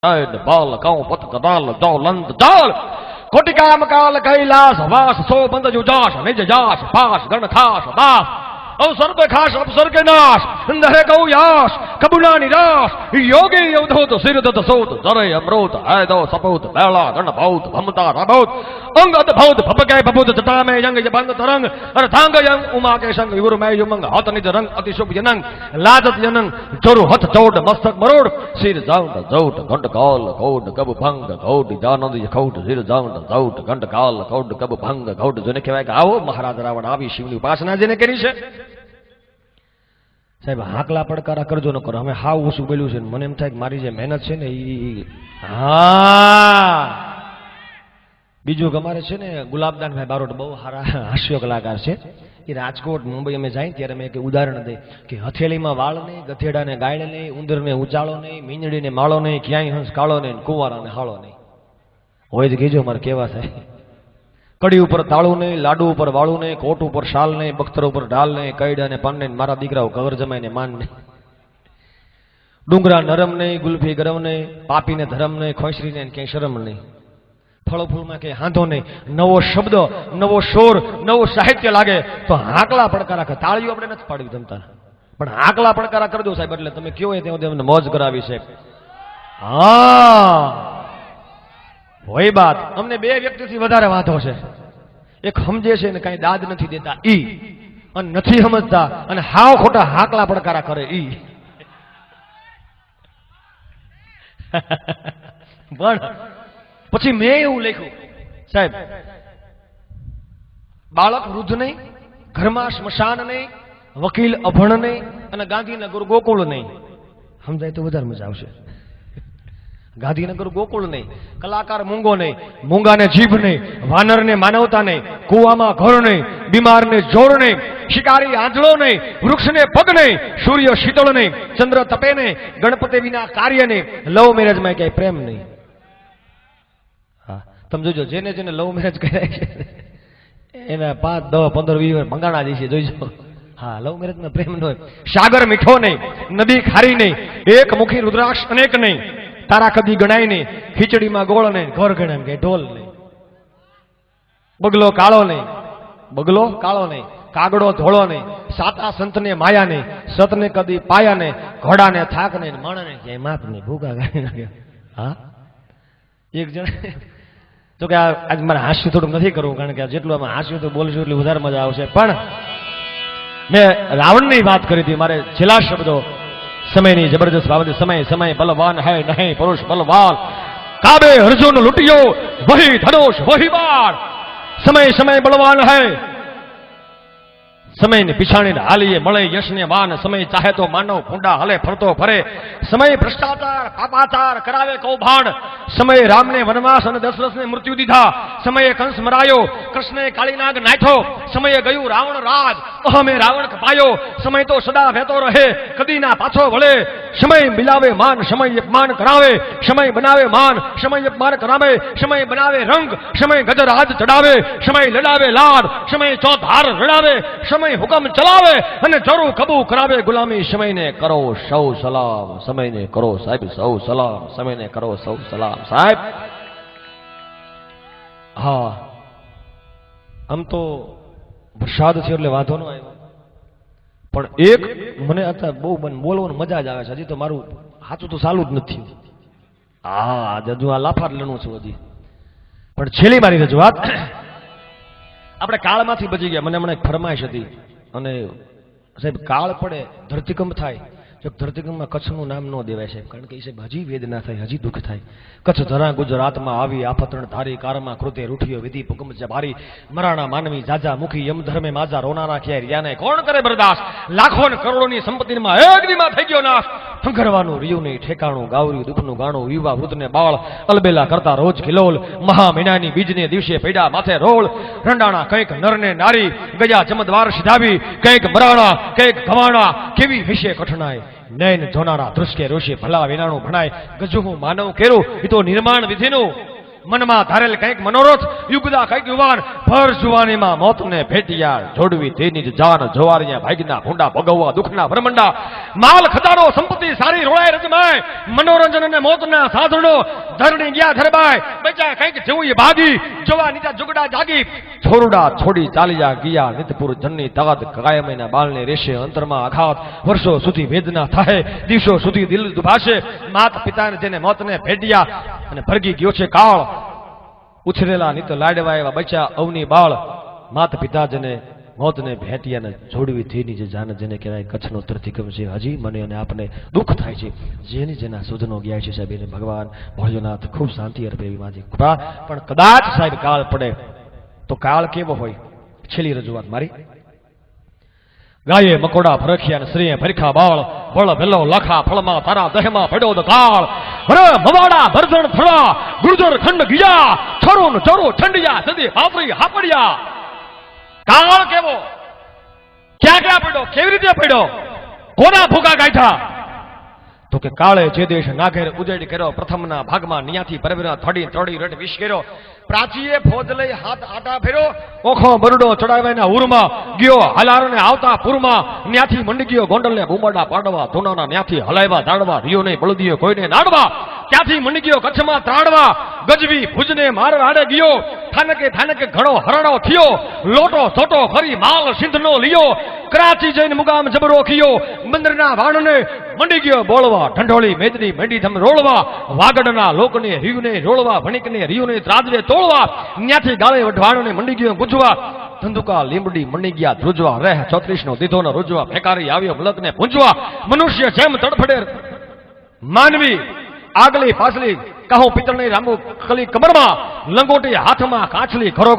बाल गाँव पत कदाल दौलंद दाल कोटिका मकाल कैलाश वास सो बंद जुजाश निज जाश पास गण खास दास अवसर पे खास अवसर के नाश अंधे कौ याश कबुना निराश योगी अवधूत सिर दत सोत जरे अमृत है दो सपूत बेला गण बहुत भमता रबूत अंगद भौत भपके भभूत जटा में यंग बंग तरंग अर्धांग यंग उमा के संग युर में युमंग हत निज रंग अति शुभ यनंग लाजत यनंग जोरु हथ चोट मस्तक मरोड़ सिर जाउंड जौट घंट काल कोड कब भंग घोट जानंद यखौट सिर जाउंड जौट घंट काल कोड कब भंग घोट जोने कहेवाय के आओ महाराज रावण આવી શિવની ઉપાસના જેને કરી છે સાહેબ હાકલા પડકારા કરજો ન કરો અમે હાવ ઓછું બોલ્યું છે મને એમ થાય કે મારી જે મહેનત છે ને એ હા બીજું કે અમારે છે ને ગુલાબદાનભાઈ બારોટ બહુ સારા હાસ્ય કલાકાર છે એ રાજકોટ મુંબઈ અમે જાય ત્યારે મેં એક ઉદાહરણ દઈ કે હથેળીમાં વાળ નહીં ગધેડાને ગાયડ નહીં ઉંદરને ઉચાળો નહીં મીંદડીને માળો નહીં ક્યાંય હંસ કાળો નહીં કુંવારાને હાળો નહીં હોય જ કહેજો મારે કેવા થાય કડી ઉપર તાળું નહીં લાડુ ઉપર વાળું નહીં કોટ ઉપર શાલ નહીં બખ્તર ઉપર ઢાલ નહીં કઈડા ને પાન નહીં મારા દીકરાઓ કવર જમાઈને માન નહીં ડુંગરા નરમ નહીં ગુલ્ફી ગરમ નહીં પાપીને ધરમ નહીં ખોસરીને ક્યાંય શરમ નહીં ફળો ફૂલમાં ક્યાંય હાંધો નહીં નવો શબ્દ નવો શોર નવો સાહિત્ય લાગે તો હાકલા પડકારા કરે તાળીઓ આપણે નથી પાડવી જમતા પણ હાકલા પડકારા કરજો સાહેબ એટલે તમે કયો હોય ત્યાં મોજ કરાવી છે હા હોય બાત અમને બે વ્યક્તિથી વધારે વાંધો છે એક સમજે છે ને કઈ દાદ નથી દેતા ઈ અને નથી સમજતા અને હાવ ખોટા હાકલા પડકારા કરે ઈ પણ પછી મેં એવું લખ્યું સાહેબ બાળક વૃદ્ધ નહીં ઘરમાં સ્મશાન નહીં વકીલ અભણ નહીં અને ગાંધીનગર ગોકુળ નહીં સમજાય તો વધારે મજા આવશે ગાંધીનગર ગોકુળ નહીં કલાકાર મૂંગો નહીં મૂંગાને જીભ નહીં વાનરને માનવતા નહીં કુવામાં ઘર નહીં બીમારને જોર નહીં શિકારી આંધળો નહીં વૃક્ષને પગ નહીં સૂર્ય શીતળ નહીં ચંદ્ર તપે નહીં ગણપતિ વિના કાર્ય નહીં લવ મેરેજમાં ક્યાંય પ્રેમ નહીં હા તમે જોજો જેને જેને લવ મેરેજ કર્યા છે એના 5, 10, 15, 20 ભંગાણા જશે જોઈજો હા લવ મેરેજમાં પ્રેમ ન હોય સાગર મીઠો નહીં નદી ખારી નહીં એક મુખી રુદ્રાક્ષ અનેક નહીં તારા કદી ગણાય નહીં ખીચડીમાં ગોળ નહીં ઘર ગણાય કે ઢોલ નહીં બગલો કાળો નહીં બગલો કાળો નહીં કાગડો ધોળો નહીં સાતા સંતને માયા નહીં સતને કદી પાયા નહીં ઘોડાને થાક નહીં માણને ક્યાંય માપ નહીં ભૂખા ગાડી નાખે હા એક જણ તો કે આજ મારે હાસ્યું થોડુંક નથી કરવું કારણ કે જેટલું આમાં હાસ્યું તો બોલશું એટલું વધારે મજા આવશે પણ મેં રાવણની વાત કરી હતી મારે છેલ્લા શબ્દો સમયની જબરદસ્ત બાબત સમય સમય બલવાન હૈ નહીં પુરુષ બલવાન કાબે અર્જુન લૂટિયો વહી ધનુષ વહી બાણ સમય સમય બલવાન હૈ સમયને પીછાણીને હાલીએ મળે યશને માન સમય ચાહે તો માનવ ભૂંડા હલે ફરતો ફરે સમય ભ્રષ્ટાચાર પાપાચાર કરાવે કૌભાંડ સમયે રામને વનવાસ અને દશરથને મૃત્યુ દીધા સમયે કંસ મરાયો કૃષ્ણે કાળીનાગ નાખ્યો સમયે ગયું રાવણ રાજ અહમે રાવણ કપાયો સમય તો સદા વહેતો રહે કદી ના પાછો વળે સમય મિલાવે માન સમય અપમાન કરાવે સમય બનાવે માન સમય અપમાન કરાવે સમય બનાવે રંગ સમય ગજરાજ ચડાવે સમય લડાવે લાડ સમય ચોધાર રડાવે સમય હુકમ ચલાવે અને જરૂર કબૂ કરાવે ગુલામી સમયને કરો સૌ સલામ સમયને કરો સાહેબ સૌ સલામ સમયને કરો સૌ સલામ સાહેબ હા આમ તો વરસાદ છે એટલે વાંધો ન આવ્યો પણ એક મને અત્યારે બહુ બોલવાની મજા જ આવે છે હજી તો મારું સાચું તો ચાલુ જ નથી હા હજુ આ લાફાર લણું છું હજી પણ છેલ્લી મારી રજૂઆત આપણે કાળમાંથી બચી ગયા મને હમણાં એક ફરમાઈશ હતી અને સાહેબ કાળ પડે ધરતીકંપ થાય જો ધરતીકંપમાં કચ્છનું નામ ન દેવાય સાહેબ કારણ કે એ સાહેબ હજી વેદના થાય હજી દુઃખ થાય કચ્છ ધરા ગુજરાતમાં આવી આફતરણ ધારી કારમાં કૃતે રૂઠિયો વિધિ ભૂકંપ છે ભારી મરાણા માનવી જાજા મુખી યમ ધર્મે માજા રોનારા ક્યાંય રિયાને કોણ કરે બરદાસ્ત લાખો ને કરોડોની સંપત્તિમાં એક દીમાં થઈ ગયો નાશ હંગરવાનું રિયું નહીં ઠેકાણું ગાવર્યું દુઃખનું ગાણું યુવા વૃદ્ધને બાળ અલબેલા કરતા રોજ ખિલોલ મહા મહિનાની બીજને દિવસે પૈડા માથે રોળ રંડાણા કંઈક નરને નારી ગજા ચમદવાર સિધાવી કંઈક મરાણા કંઈક ગવાણા કેવી વિશે કઠણાય નૈન જોનારા દૃશ્ય ઋષિ ભલા વિનાણું ભણાય ગજું માનવ કેરું એ તો નિર્માણ વિધિનું મનમાં ધારેલ કંઈક મનોરથ યુગદા કંઈક યુવાન ભર જુવાનીમાં મોતને ભેટિયા જોડવી તેની જ જાન જોવારિયા ભાગના ભૂંડા ભગવવા દુઃખના ભરમંડા માલ ખજાનો સંપત્તિ સારી રોળાય રજમાય મનોરંજન અને મોતના સાધનો ધરણી ગયા ધરબાય બચા કંઈક જેવું ભાગી જોવા નીચા જુગડા જાગી છોરડા છોડી ચાલ્યા ગયા નિતપુર જનની તાદ કાયમના બાળને રેશે અંતરમાં આઘાત વર્ષો સુધી વેદના થાય દિવસો સુધી દિલ દુભાશે માત પિતાને જેને મોતને ભેટ્યા અને ભરગી ગયો છે કાળ ઉછરેલા નીત લાડવા એવા બચ્યા અવની બાળ માત પિતા જેને મોતને ભેટ્યા ને જોડવી થઈની જે જાન જેને કહેવાય કચ્છનો ધરતીકંપ છે હજી મને અને આપને દુઃખ થાય છે જેની જેના સુધનો ગયા છે સાહેબ એને ભગવાન ભોળોનાથ ખૂબ શાંતિ અર્પે એવી માજી કૃપા પણ કદાચ સાહેબ કાળ પડે તો કાળ કેવો હોય છેલ્લી રજૂઆત મારી ગાયે મકોડા ફરખ્યા ને શ્રીએ ભરખા બાળ બળ ભેલો લાખા ફળમાં તારા દહેમાં પડ્યો તો કાળ હરે મવાડા ભરજણ થડા ગુર્જર ખંડ ગયા છોરો ને ચોરો ઠંડિયા સદી હાફરી હાપડિયા કાળ કેવો ક્યાં ક્યાં પડ્યો કેવી રીતે પડ્યો કોના ભૂકા ગાંઠા તો કે કાળે જે દેશ નાઘેર ઉજેડ કર્યો પ્રથમના ભાગમાં નિયાથી પરવેરા થોડી ત્રોડી રટ વિશ કર્યો પ્રાચીએ ફોજ લઈ હાથ આટા ફેરો ઓખો બરડો ચડાવ્યાના ઉરમાં ગયો હલારને આવતા પૂરમાં ન્યાથી મંડી ગયો ગોંડલને બુમડા પાડવા ધોનાના ન્યાથી હલાવ્યા દાડવા રિયો ને બળદીયો કોઈને નાડવા ત્યાંથી મંડી ગયો કચ્છમાં ત્રાડવા ગજવી ભુજને માર આડે ગયો થાનકે ઘણો હરણો થયો લોટો સોટો ફરી માલ સિંધનો લિયો કરાચી જઈને મુગામ જબરો ખીયો મંદરના વાણને મંડી ગયો બોળવા ઢંઢોળી મેદની મેંડી ધમ રોળવા વાગડના લોકને રિયુને રોળવા ભણિકને રિયુને ત્રાજવે તોળવા ન્યાથી ગાળે વઢવાણને મંડી ગયો ગુંજવા ધંધુકા લીમડી મંડી ગયા ધ્રુજવા રેહ 34 નો દીધો ને રોજવા ભેકારી આવ્યો મલકને પૂંજવા મનુષ્ય જેમ તડફડે માનવી આગલી પાછલી કહો પિત્તળની રામુ કલી કમરમાં લંગોટી હાથમાં કાચલી ઘરો